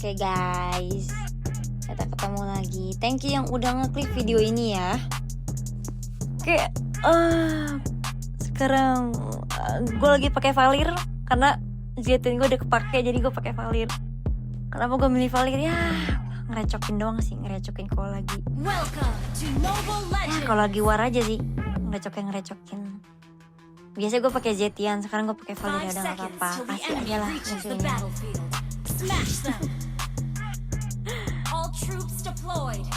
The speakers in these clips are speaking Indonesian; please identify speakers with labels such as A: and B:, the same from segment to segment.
A: Oke guys, kita ketemu lagi. Thank you yang udah ngeklik video ini ya. Oke, sekarang gue lagi pakai Valir karena Zetin gue udah kepake, jadi gue pakai Valir. Kenapa gue milih Valir ya? Ngerecokin doang sih, ngerecokin kalau lagi. Ya kalau lagi war aja sih, ngerecokin. Biasanya gue pakai Zetian, sekarang gue pakai Valir, ya udah nggak apa-apa. Kasih aja lah musuhnya.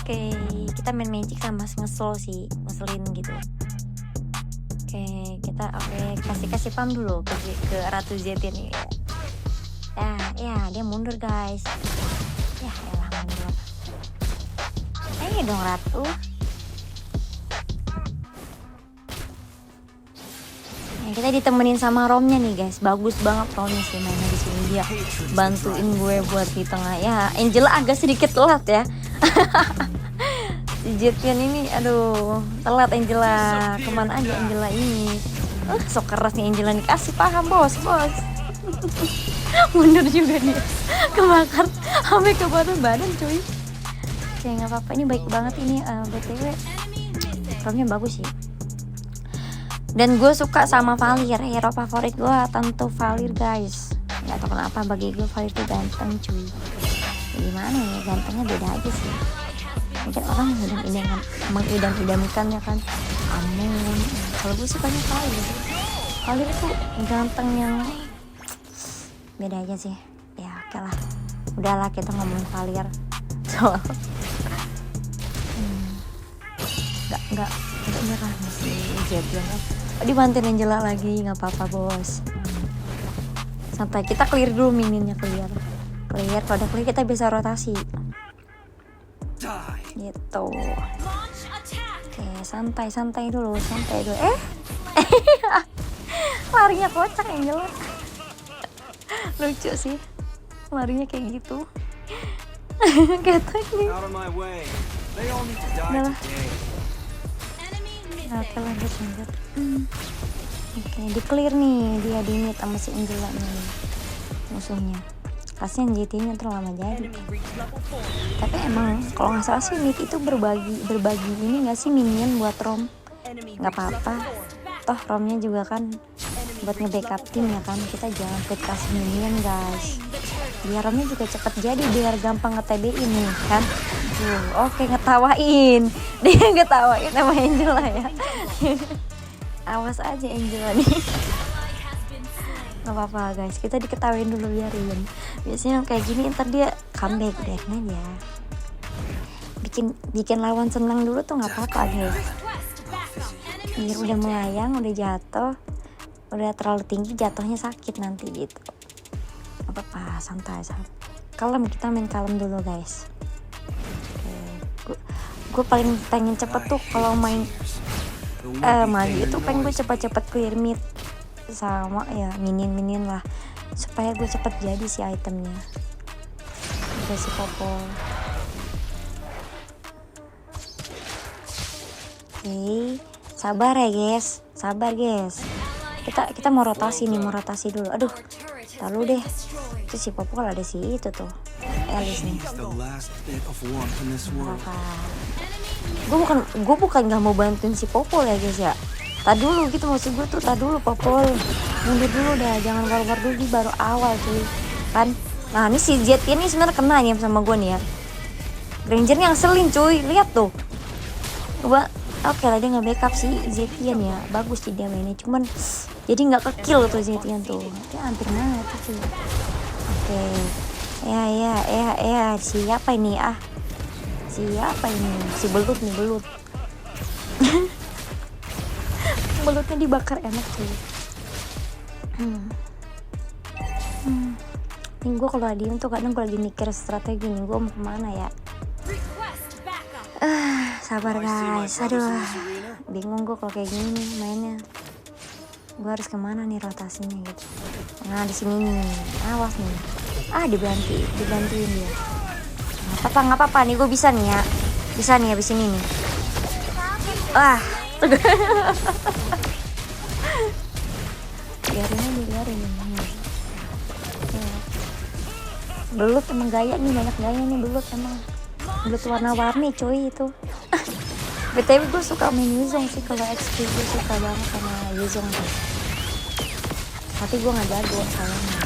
A: Oke, kita main magic sama ngesel sih, ngeselin gitu. Oke, kita kasih pam dulu ke Ratu Zetin ini. Ya, dia mundur guys. Ya, elah mundur. Ayo dong Ratu. Kita ditemenin sama Romnya nih guys, bagus banget Romnya sih mainnya di sini, dia bantuin gue buat di tengah. Ya, Angela agak sedikit telat ya. Si Zetian ini, aduh, telat Angela. Kemana aja Angela ini? Sok keras nih Angela nih, kasih paham bos. Mundur juga dia, kebakar, sampai ke badan cuy. Oke, nggak apa-apa, ini baik banget ini. BTW, Romnya bagus sih. Dan gue suka sama Valir, hero favorit gue tentu Valir guys. Gak tau kenapa bagi gue Valir tuh ganteng cuy. Gimana ya, gantengnya beda aja sih. Mungkin orang mengidam-idamkan ya kan. Amin. Kalau gue sukanya Valir. Valir tuh ganteng yang beda aja sih. Ya oke lah. Udahlah kita ngomongin Valir. Soal Enggak nyerah masih Zetian. Dibantuin Angela lagi, nggak apa-apa bos. Santai, kita clear dulu minionnya, clear. Kalau udah clear kita bisa rotasi gitu. Oke, santai dulu. Larinya kocak Angela. Lucu sih, larinya kayak gitu. Kata ini udahlah. Oke, lanjut. Oke, di clear nih, dia dimit sama si Angela nih musuhnya. Kasian GT-nya terlalu lama jadi. Tapi emang kalau nggak salah sih mid itu berbagi ini nggak sih minion buat Rom? Nggak apa-apa. Toh Romnya juga kan buat nge-backup tim ya kan. Kita jangan kasih minion guys. Biar Romnya juga cepet jadi, biar gampang nge-TB ini kan. Oke, ngetawain. Dia ngetawain sama Angela ya. Awas aja Angela nih. Gak apa-apa guys, kita diketawain dulu, biarin. Biasanya kayak gini ntar dia comeback, biarin aja. Bikin lawan senang dulu tuh gak apa-apa guys. Biar udah melayang, udah jatuh, udah terlalu tinggi, jatuhnya sakit nanti gitu. Gak apa-apa, santai. Kalem, kita main kalem dulu guys. Gue paling pengen cepet tuh kalau main maju itu, pengen gue cepet clear mid sama ya minion lah, supaya gue cepet jadi si itemnya. Udah si Popol. Oke, sabar guys. Kita mau rotasi dulu. Aduh, lalu deh. Itu si Popol ada si itu tuh, Alice nih. Gue bukan nggak mau bantuin si Popol ya guys ya. Tad dulu gitu, maksud gue tuh tad dulu Popol. Mundur dulu dah, jangan keluar dulu di baru awal cuy. Kan? Nah ini si Zetian ini sebenarnya kena nih sama gue nih ya. Grangernya yang selin cuy, lihat tuh. Oke lah, dia nggak backup si Zetian ya. Bagus sih dia mainnya, cuman jadi nggak ke-kill tuh Zetian tuh. Dia hampir mati cuy. Oke. Ya, siapa ini Siapa ini? Si belut nih, belut. Belutnya dibakar enak cuy. Ini gue kalau diem tuh kadang gue lagi mikir strategi nih, gue mau kemana ya. Sabar guys, aduh. Bingung gue kalau kayak gini nih mainnya. Gue harus kemana nih rotasinya gitu. Nah di sini nih, awas nih. Dibantuin dia. Nggak apa-apa nih, gue bisa nih ya abis ini nih. Biarin. Belut emang gaya nih, banyak gaya nih belut emang. Belut warna-warni cuy itu. BTW gue suka main Yuzong sih, kalau XP gue suka banget sama Yuzong tuh. Tapi gue gak jago soalnya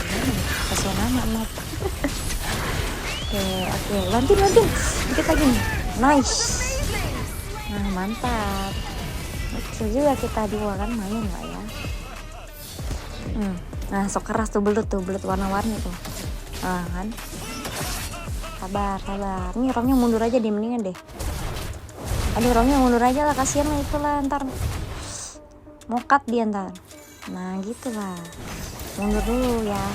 A: pesona mantap. Oke, lantin dikit lagi nih, nice. Nah mantap, kecil juga kita dua kan, main gak ya. Nah sok keras tuh belut warna-warni tuh. Nah kan, sabar. Nih romnya mundur aja deh, mendingan deh. Aduh romnya mundur aja lah, kasihan lah itulah, ntar mau cut dia ntar. Nah gitu lah, mundur dulu ya.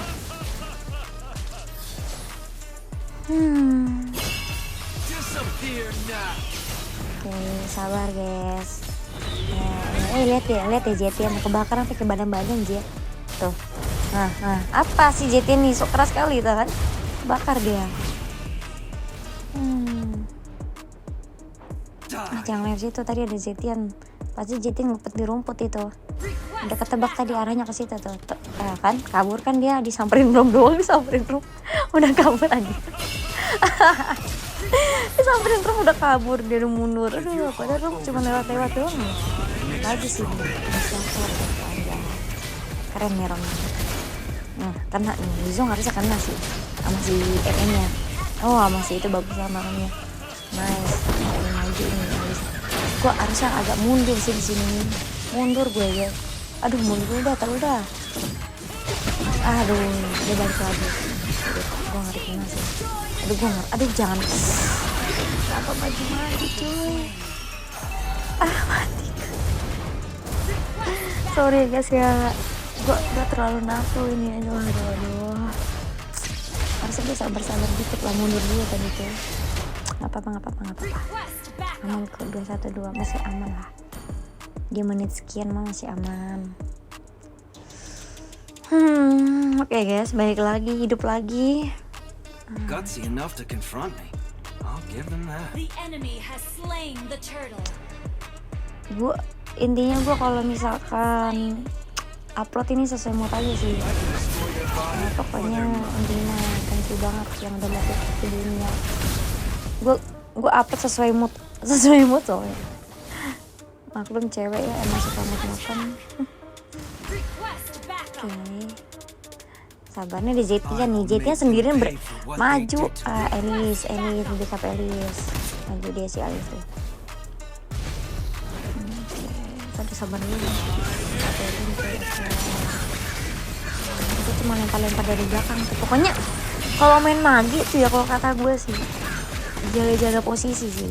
A: Oke, sabar guys. Lihat ya JT yang kebakaran pakai badan dia tuh. Nah apa sih JT nih, sok keras kali tuh kan, bakar dia. Jangan lewat situ, tadi ada Zetian, pasti JT ngumpet di rumput itu. Udah ketebak tadi arahnya ke situ tuh. Kan kabur kan dia, disamperin Rom doang, udah kabur aja. Disamperin Rom udah kabur, dia udah mundur. Aduh, padahal Rom cuma lewat doang. Lagi sih keren nih Rom. Kena nih, Yuzong harusnya kena sih sama si MM nya. Oh masih itu bagus sama Romnya. Nice, maju ini. Gue harusnya agak mundur sih di sini. Mundur gue ya. Aduh mundur udah. Aduh dia balik lagi. Gue ngeri kena sih. Aduh jangan. Apa maju cuy. Mati. Sorry guys ya. Gue terlalu nafsu ini. Aduh. Harusnya dia sabar dikit lah, mundur dulu tadi tuh. Gak apa-apa. Aman kok, 212 masih aman lah. Dia menit sekian mah masih aman. Oke guys, balik lagi, hidup lagi.
B: Gutsy enough to confront me. I'll give them that.
C: The enemy has slain the turtle.
A: Intinya gue kalau misalkan upload ini sesuai mood aja sih. Nah, pokoknya intinya tentu banget yang udah lihat videonya. Gue upload sesuai mood soalnya. Maklum cewek ya, emang suka mood-moodan. Oke. Sabarnya di JT-nya nih, JT-nya sendirian maju. Elis backup Elis. Maju dia si Elis tuh. Tapi sabar dulu. Itu cuma lempar dari belakang tuh. Pokoknya kalau main magi tuh ya, kalau kata gue sih jaga posisi sih,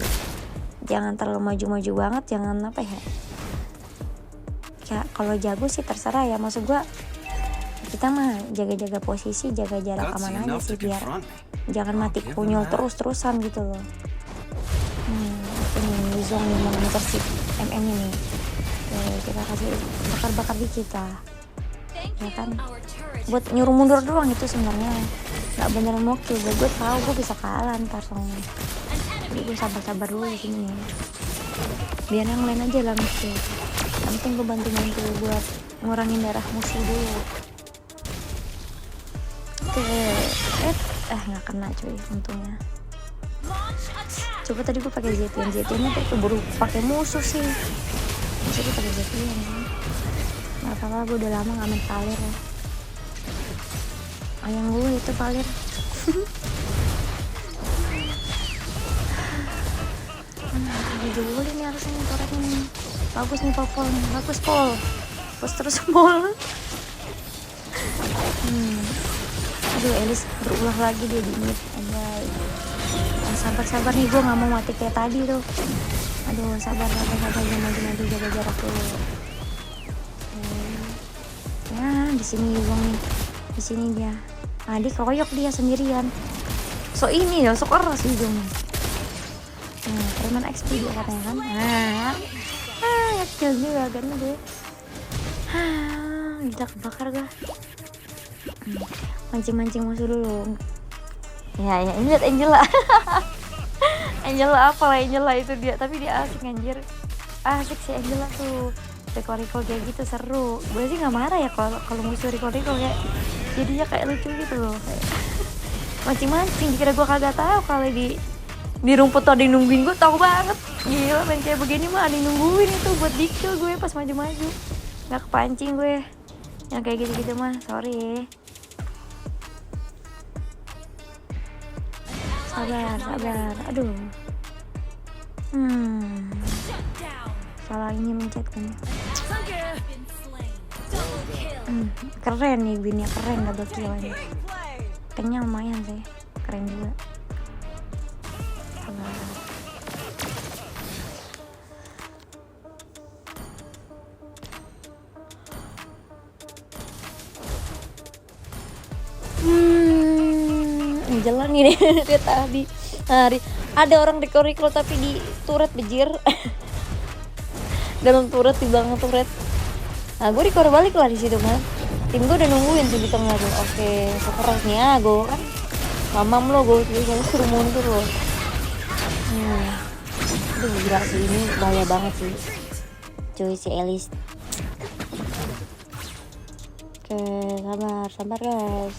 A: jangan terlalu maju banget, jangan apa ya kalau jago sih terserah ya, maksud gue kita mah jaga posisi, jaga jarak aman aja sih, biar jangan mati kunyul terus-terusan gitu loh. Ini Yuzong nih mau ngejar si MM nya nih. Kita kasih bakar dikit lah ya kan, buat nyuruh mundur doang itu sebenarnya, nggak beneran mau kill. Gue tahu gue bisa kalah ntar soalnya, jadi gue sabar dulu di sini, biar yang lain aja lah musuh. Yang penting gue bantu buat ngurangin darah musuh dulu. Oke, nggak kena cuy untungnya. Coba tadi gue pakai JT-nya tuh keburu pakai musuh sih. Musuh tuh pakai JT-nya kan. Nggak apa-apa, gue udah lama nggak main Valir ya. Ayang gue itu Valir. Dulu ini harusnya nih torek nih. Bagus nih Popol nih, bagus Pol. Terus Pol. Aduh Elis berulah lagi dia di mid. Sabar nih, gue nggak mau mati kayak tadi tuh. Aduh sabar maju jaga jarak dulu. Ya di sini Yuzong nih, di sini dia. Dia keroyok dia sendirian. So ini ya, so keras Yuzong. Preman XP dia katanya kan. Kecil juga kan dia. Gila kebakar gue. Mancing musuh dulu. Ya ini lihat Angela. Angela itu dia, tapi dia asik anjir. Asik sih Angela tuh. Recall kayak gitu seru. Gue sih nggak marah ya kalau musuh recall kayak jadinya kayak lucu gitu loh. mancing-mancing, dikira gue kagak tahu kali di rumput tuh ada yang nungguin gue, tahu banget. Gila, main kayak begini mah ada yang nungguin itu buat di-kill gue pas maju-maju. Nggak kepancing gue yang kayak gitu-gitu mah, sorry. Sabar, aduh.
C: Shut down.
A: Salah ini mencet kan.
C: Been slain. Double kill.
A: Keren nih binnya, keren double kill ini.
C: Play.
A: Tanknya lumayan sih, keren juga. Sabar. Jalan nih dia tadi. Ada orang recall tapi di turret bejir. Dalam turret, di belakang turret. Nah, gue recall balik lah di situ kan. Tim gue udah nungguin tuh di tengah tuh. Oke, sekeras nih ya gue kan. Mamam lo gue suruh mundur lo. Aduh gila sih, ini bahaya banget sih. Cuy si Elis. Oke, sabar guys.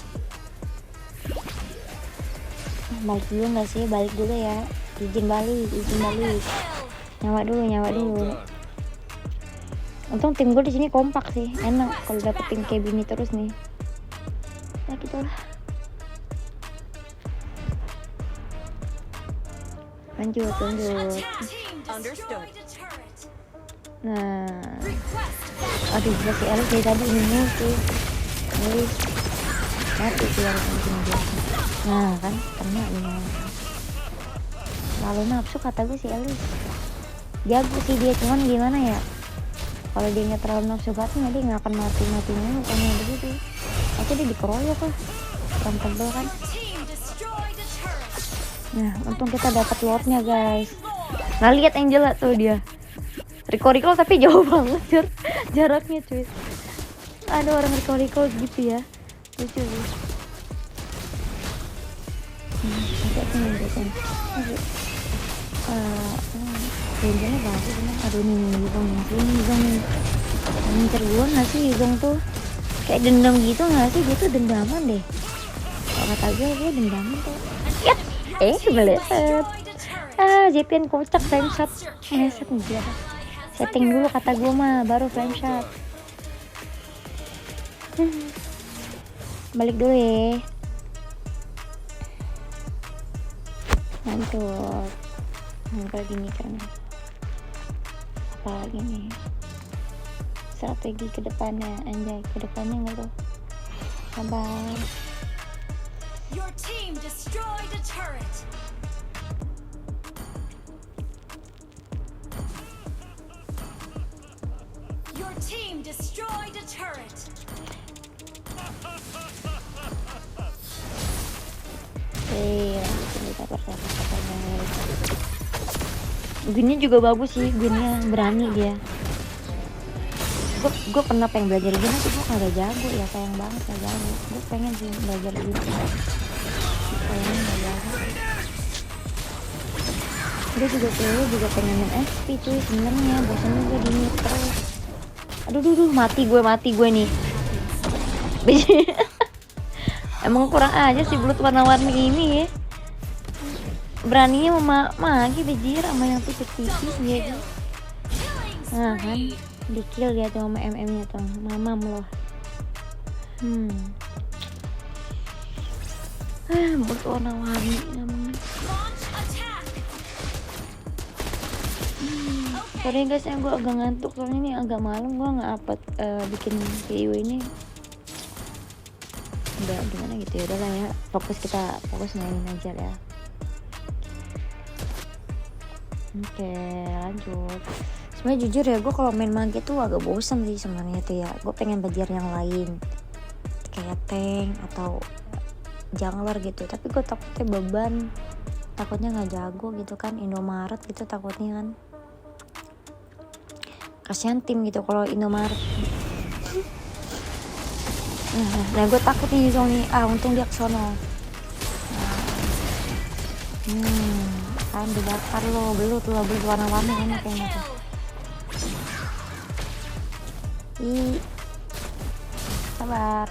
A: Balik dulu nggak sih? Balik dulu ya. Izin balik. Nyawa dulu. Untung tim gue di sini kompak sih, enak kalau dapetin kayak gini terus nih. Ya gitulah. Lanjut.
C: Team destroyed a turret.
A: Nah,
C: Request
A: aduh gila si Elis dari tadi ini sih. Elis mati sih yang bikin dia. Nah kan, kena nih. Lalu nafsu kata gue si Elis. Jago sih dia, cuman gimana ya? Kalau dia nggak terlalu nafsu banget, dia nggak akan mati-matinya bukannya begitu. Aku dia dikeroyok lah, orang tebel kan.
C: team destroyed a turret.
A: Nah, untung kita dapat lordnya guys. Nah lihat Angela tuh dia. Recall tapi jauh banget jaraknya cuy. Ada orang recall gitu ya, lucu sih. Angela bagus bener. Aduh nih Yuzong nih. Ngincer gue nggak sih Yuzong tuh? Kayak dendam gitu nggak sih? Dia tuh dendaman deh. Kalau kata gue dendaman tuh. Ya, meleset.
C: Destroyed a turret.
A: JPN kocak flame shot. Meleset nih dia. Setting dulu kata gue mah, baru flame shot. Balik dulu ya. Mantap. Kayak gini kan. Apa lagi nih? Strategi ke depannya, anjay, ke depannya nggak tuh? Sabar.
C: Your team destroyed a turret. Your team destroyed a turret.
A: Gunnya juga bagus sih, gunnya berani dia. Gue pernah pengen belajar gini tapi gue kagak jago ya, sayang banget gak jago. Gue pengen sih belajar gini, sayangnya gak jago. Gue juga pengen main XP cuy sebenarnya, bosan juga di mid terus. Aduh mati gue nih. Emang kurang aja sih belut warna-warni ini ya. Beraninya magi bejir sama yang tipis-tipis gitu. Nah kan, di kill dia tuh sama MM-nya tuh, mamam loh. Belut warna-warni namanya.
C: Launch attack.
A: Sorry guys, gue agak ngantuk soalnya ini agak malam, gue nggak upload bikin video ini. Udah gimana gitu ya, udahlah ya, fokus mainin aja ya. Oke, lanjut. Sebenarnya jujur ya, gue kalau main mage tuh agak bosan sih sebenarnya tuh ya. Gue pengen belajar yang lain, kayak tank atau jungler gitu. Tapi gue takutnya beban, takutnya nggak jago gitu kan, Indomaret gitu takutnya kan. Kasihan tim gitu kalau Indomaret. Nah gue takut nih Yuzong nih. Untung dia kesono. Kan dibakar lo, belut warna-warni kan kayaknya tuh. Sabar.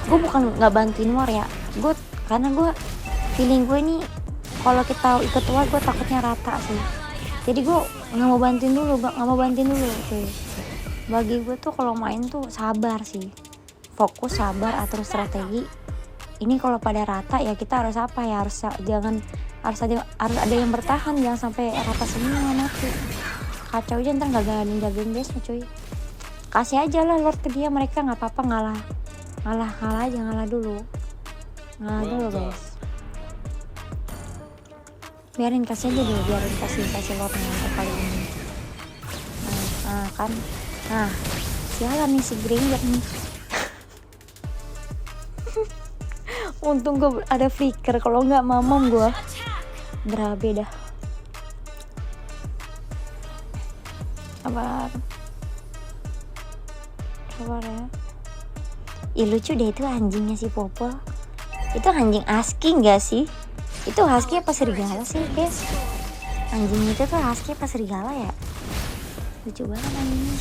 A: Gue bukan nggak bantuin war ya. Gue karena gue feeling gue ini kalau kita ikut war gue takutnya rata sih. Jadi gue nggak mau bantuin dulu cuy. Bagi gue tuh kalau main tuh sabar sih, fokus, sabar, atur strategi. Ini kalau pada rata ya kita harus apa ya, harus ada yang bertahan, jangan sampai rata semua mati. Kacau aja ntar nggak ada yang jagain base cuy. Kasih aja lah Lord ke dia, mereka nggak apa-apa ngalah dulu guys. Biarin kasih aja dulu, kasih Lordnya untuk kali ini. Nah sialan nih si Granger nih. Untung gue ada flicker, kalau nggak mamam gue berabe dah. Sabar ya. Ih lucu deh itu anjingnya si Popol. Itu anjing husky gak sih? Itu husky apa serigala sih guys? Anjing itu tuh husky apa serigala ya? Lucu banget anjingnya.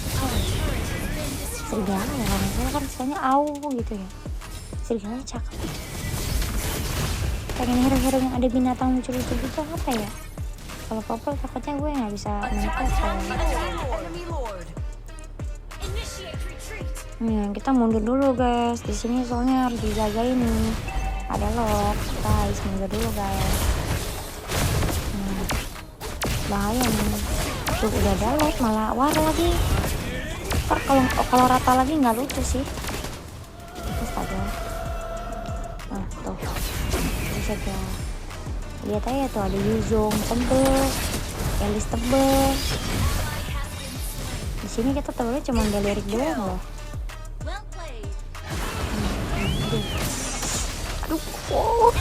A: Serigala ya, kalau misalnya kan sukanya au gitu ya. Serigalanya cakep. Pengen hero-hero yang ada binatang lucu-lucu gitu apa ya? Kalau Popol takutnya gue nggak bisa nangkep. Kita mundur dulu guys. Di sini soalnya harus dijagain nih. Ada lock, guys, mundur dulu guys. Bahaya nih. Tuh udah ada lock, malah war lagi. Ntar kalau rata lagi nggak lucu sih. Astaga. Nah tuh, bisa aja. Lihat aja tuh ada Yuzong tebel, Elis tebel. Di sini kita tebelnya cuma Galeric doang loh. Aduh,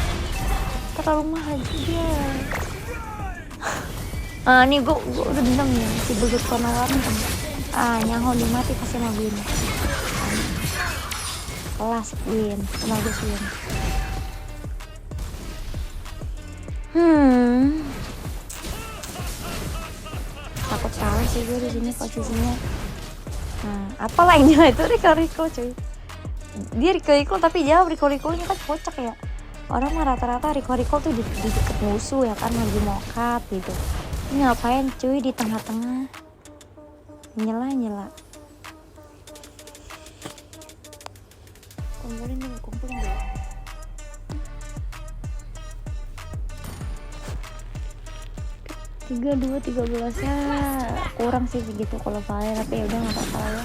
A: terlalu mahal dia. Nih gue udah dendam nih si belut warna warni. Nyaho dimati pasti mau win. Kelas win, bagus win. Takut salah sih gue di sini posisinya. Apalah ini itu Rico cuy. Dia Rico tapi jauh, Rico-nya kan kocak ya. Orang mah rata-rata Rico tuh di deket musuh ya kan, lagi mau cut gitu. Ini ngapain cuy di tengah-tengah? Nyela. Kumpulin dulu. 13 ya kurang sih begitu kalau fire, tapi ya udah nggak apa-apa ya.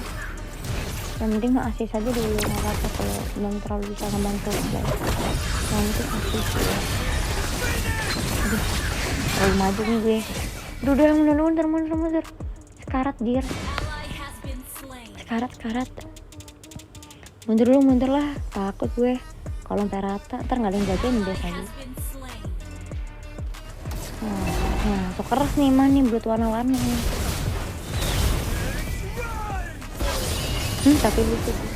A: Yang penting asis aja dulu, nggak apa-apa kalau belum terlalu bisa ngebantu guys. Yang penting asis ya. Aduh, terlalu maju nih gue. Udah mundur. Sekarat dir. Sekarat. Mundur lah. Takut gue. Kalau sampai rata, ntar nggak ada yang jagain deh lagi. Nah, tuh keras nih mah nih belut warna-warni nih. Tapi lucu sih.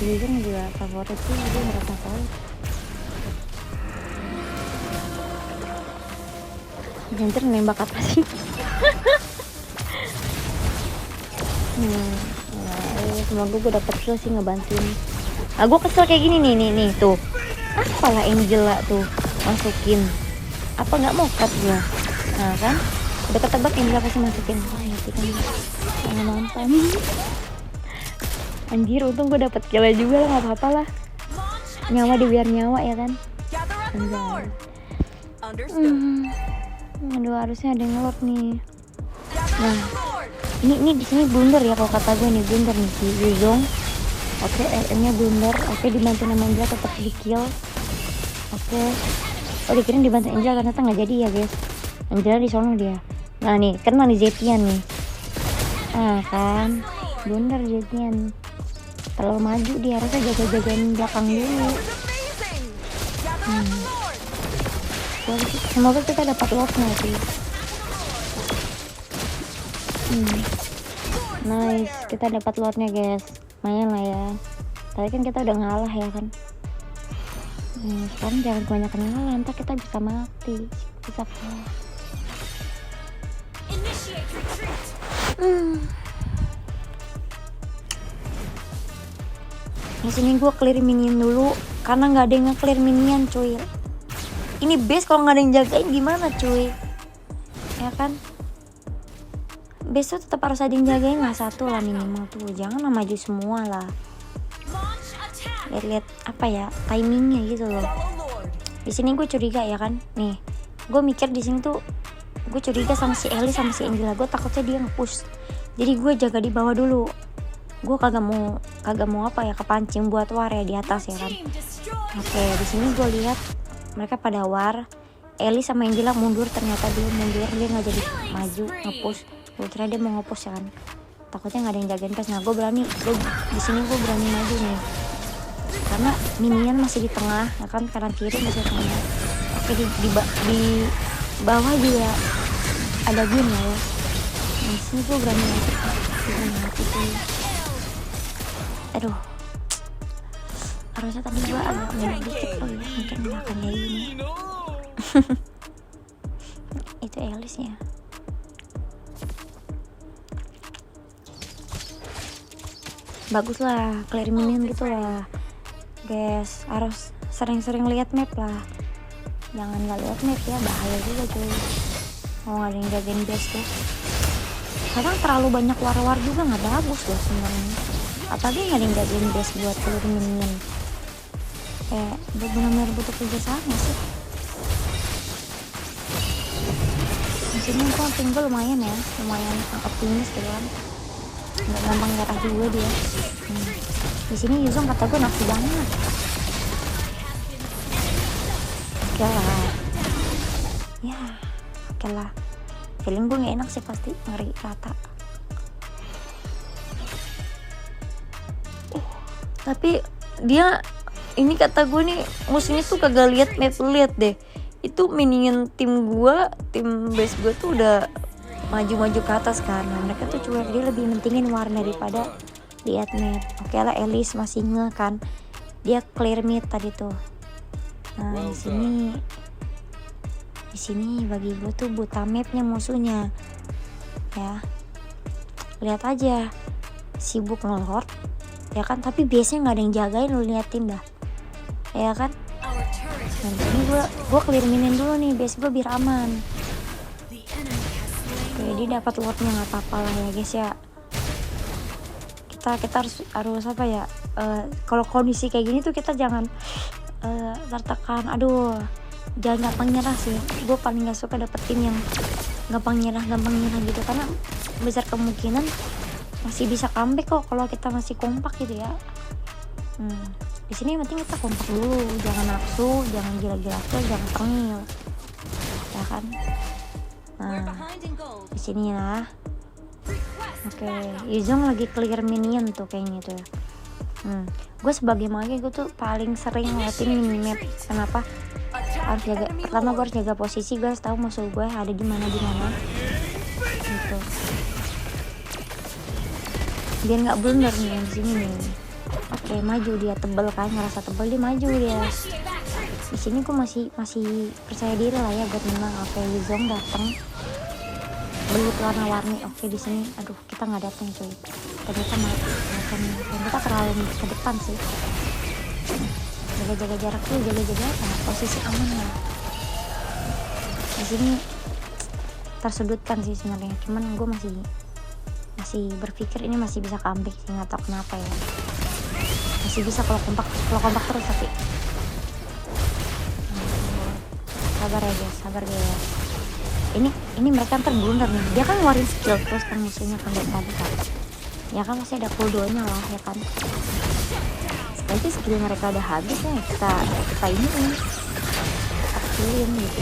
A: Dia juga favorit sih, dia merasa favorit. Jangan nembak apa sih? Semoga gue dapet kill sih ngebantuin. Gue kesel kayak gini nih tuh. Apalah Angela tuh masukin. Apa nggak mau cut gue? Nah kan, udah ketebak Angela pasti masukin. Mantan. Anjir, untung gue dapet kill juga lah, nggak apa-apa lah. Nyawa dibiar nyawa ya kan. Aduh, harusnya ada yang ngelot nih. Nah, ini di sini blunder ya kalau kata gue nih, blunder nih si Yuzong. Oke, RM-nya blunder. Oke, dibantu sama Angela tetap di kill. Oke. Oh, dikirain dibantu Angela, ternyata nggak jadi ya guys. Angela di sono dia. Nah nih, kena nih Zetian nih. Kan, blunder Zetian. Terlalu maju dia, harusnya jaga-jagain belakang dulu. Semoga kita dapat lotnya sih. Nice, kita dapat lotnya guys. Lumayan lah ya. Tadi kan kita udah ngalah ya kan. Sekarang jangan banyak ngalah, ntar kita bisa mati, bisa kalah. Di sini gue clear minion dulu karena nggak ada yang nge-clear minion cuy. Ini base kalau nggak ada yang jagain gimana cuy, ya kan? Base tuh tetap harus ada yang jagain lah, satu lah minimal tuh, jangan lah maju semua lah.
C: Launch attack.
A: Lihat apa ya timingnya gitu loh. Di sini gue curiga ya kan, nih gue mikir di sini tuh gue curiga sama si Ellie sama si Angela. Gue takutnya dia nge-push, jadi gue jaga di bawah dulu. Gue kagak mau apa ya, kepancing buat war ya di atas ya kan.
C: Team destroyed.
A: Oke, di sini gue lihat mereka pada war. Ellie sama Angela mundur, ternyata dia mundur, dia nggak jadi maju nge-push. Gue kira dia mau nge-push ya kan, takutnya nggak ada yang jagain pas. Nah gue di sini gue berani maju nih, karena minion masih di tengah ya kan, kanan kiri masih di tengah. Oke, di bawah juga ada Gun ya. Nah, di sini gue berani mati tuh. Aduh, harusnya tadi gue agak banyak dikit ya, mungkin nggak akan kayak gini. Itu Elisnya. Bagus lah, clear minion gitu lah guys. Harus sering-sering lihat map lah, jangan nggak lihat map ya, bahaya juga cuy. Mau nggak ada yang jagain base tuh, kadang terlalu banyak war-war juga nggak bagus loh sebenarnya. Apalagi nggak ada yang jagain base buat clear minion, benar-benar butuh kerja sama sih. Di sini kok tim gue lumayan optimis gitu kan, nggak gampang nyerah juga dia. Di sini Yuzong kata gue nafsu banget. Oke lah, ya oke lah. Feeling gue nggak enak sih, pasti ngeri rata. Tapi dia ini kata gue nih, musuhnya tuh kagak lihat map. Lihat deh, itu minion tim base gue tuh udah maju-maju ke atas kan. Nah, mereka tuh cuek, dia lebih mentingin warna daripada lihat map. Oke lah, Elise masih nge kan, dia clear mid tadi tuh. Nah di sini bagi gue tuh buta mapnya musuhnya ya. Lihat aja, sibuk ngelord ya kan, tapi biasanya nggak ada yang jagain. Lu liatin dah ya kan.
C: Our turret
A: Dan ini gue clear minion dulu nih, base gue biar aman.
C: the enemy has slain.
A: Oke, dia dapat lordnya, nggak apa-apa lah ya guys ya. Kita harus apa ya, kalau kondisi kayak gini tuh kita jangan tertekan. Aduh, jangan gampang nyerah sih. Gue paling gak suka dapet tim yang gampang nyerah gitu, karena besar kemungkinan masih bisa comeback kok kalau kita masih kompak gitu ya. Di sini yang penting kita kompak dulu, jangan nafsu, jangan gila-gila tuh, jangan tengil ya kan. Nah di sini lah. Oke, Yuzong lagi clear minion tuh kayaknya tuh ya. Gue sebagai mage gue tuh paling sering ngeliatin minimap. Kenapa? Harus jaga, pertama gue harus jaga posisi, gue harus tahu musuh gue ada di mana gitu, biar nggak blunder nih di sini nih. Oke, maju dia, tebel kan, ngerasa tebel dia maju dia. Di sini gue masih percaya diri lah ya buat menang. Oke, Yuzong datang belut warna-warni. Oke, di sini aduh kita nggak datang cuy, ternyata makan dan kita terlalu ke depan sih. Jaga jarak tuh, jaga posisi aman lah. Di sini tersudutkan sih sebenarnya, cuman gue masih berpikir ini masih bisa comeback sih, nggak tahu kenapa ya, masih bisa kalau kompak terus. Tapi sabar ya guys, ini mereka ntar blunder nih, dia kan ngeluarin skill terus kan musuhnya kan dari tadi kan ya kan, masih ada cooldownnya lah ya kan. Nanti skill mereka udah habis ya, kita ini kecilin gitu.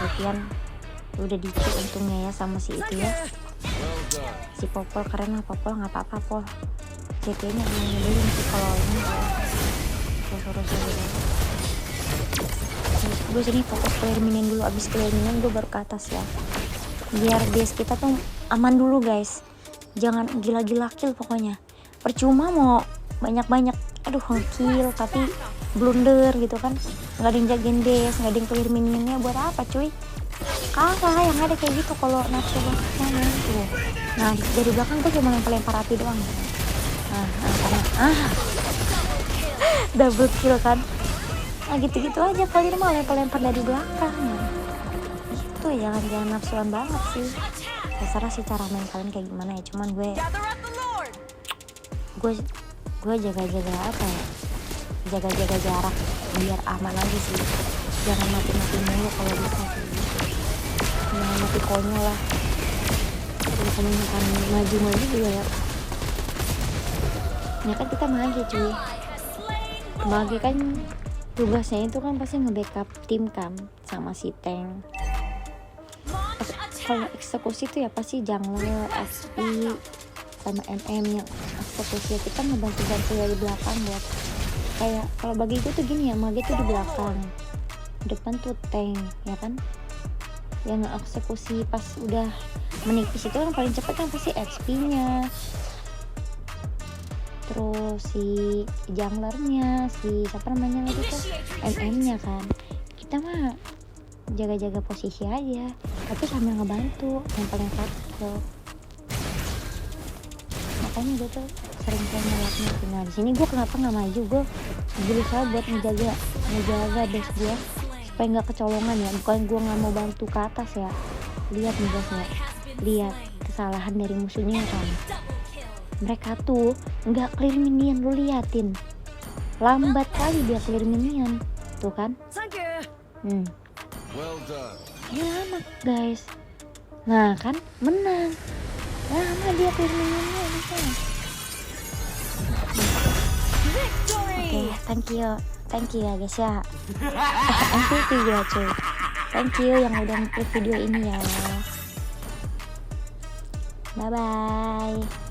A: Kemudian udah dikit untungnya ya sama si itu ya, si Popol. Keren lah Popol, nggak apa-apa Pol, CP nya nyebelin sih kalau ini suruh gue sini fokus clear minion dulu. Abis clear minion gue baru ke atas ya, biar base kita tuh aman dulu guys. Jangan gila-gila kill pokoknya, percuma mau banyak-banyak kill tapi blunder gitu kan, nggak ada yang jagain base, nggak ada yang clear minionnya, buat apa cuy? Kalah yang ada kayak gitu kalau nafsu banget tuh. Nah dari belakang gue cuma lempar api doang. double kill kan. Nah gitu-gitu aja kalian mah lempar-lempar dari belakang. Itu jangan nafsuan banget sih. Terserah sih cara main kalian kayak gimana ya. Cuman gue jaga-jaga apa ya, jaga-jaga jarak biar aman aja sih. Jangan mati-mati mulu kalau bisa kayak gitu. Jangan mati konyol lah. Kalau kamu makan maju-maju juga ya. Ya kan kita mage cuy. Mage kan tugasnya itu kan pasti nge-backup tim kan sama si tank. Kalau eksekusi itu ya pasti jungler, SP sama MM yang eksekusi. Kita ngebantu-bantu dari belakang buat kayak kalau bagi gue tuh gini ya, mage tuh di belakang, depan tuh tank ya kan, yang nge-eksekusi pas udah menipis itu kan paling cepat kan pasti XP-nya, terus si junglernya, si siapa namanya lagi tuh MM-nya kan. Kita mah jaga-jaga posisi aja tapi sambil ngebantu yang paling takut. Makanya gue tuh sering ngelapnya. Nah di sini gue kenapa nggak maju, gue berusaha buat ngejaga base gue supaya nggak kecolongan ya, bukan gue nggak mau bantu ke atas ya. Lihat nih guys ya, lihat kesalahan dari musuhnya kan, mereka tuh nggak clear minion. Lu liatin lambat kali dia clear minion tuh kan.
B: Well done.
A: Dia lama guys, nah kan menang lama dia clear minionnya bisa. Oke, thank you ya guys ya. MVP gue cuy, thank you yang udah ngeklik video ini ya. Bye bye.